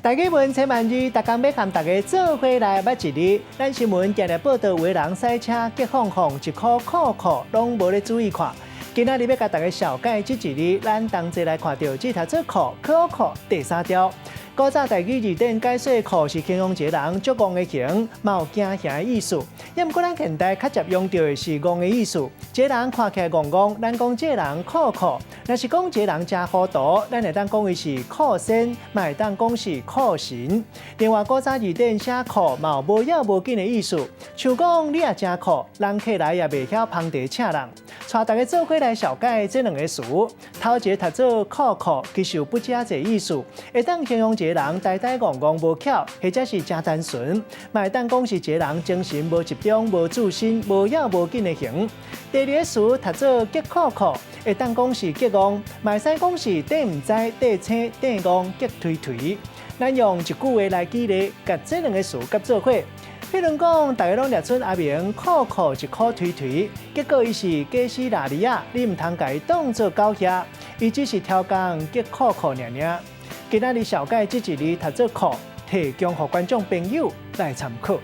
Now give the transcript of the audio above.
大家问千万字，大家要和大家做伙来捌一日。咱新闻今日报道，有人赛车急晃晃，一颗酷酷拢无咧注意看。今仔日要甲大家小解这一日，咱同齐来看到这台做酷第三条。古早台语字典解说酷是形容一个人足戆的形，嘛有惊吓的意思。也毋过咱现代较常用到的是戆的意思。一个人看起来戆戆，咱讲这个人酷酷。若是讲一个人真糊涂，咱会当讲伊是酷仙，嘛会当讲是酷神。另外，古早字典写酷嘛有无要无紧的意思，像讲你也真酷，人客来也袂晓旁地请人。带大家做伙来小解这两个词。头一个读做酷，其实有不加这意思，会当形容一个人呆呆戆戆无巧，或者是真单纯，嘛会当讲是一个人精神无集中、无自信、无要无紧的型。第二个词读做极酷，会当讲是极戆，嘛会使讲是底唔知、底青、底戆、极推推。咱用一句话来举例，甲这两个词夹做伙。譬如讲，大家拢掠出阿明酷一酷推推，结果伊是假死拉里啊，你唔通甲伊当作狗遐，伊只是挑工极酷尔。今仔日小解这一日读做酷，提供予观众朋友来参考。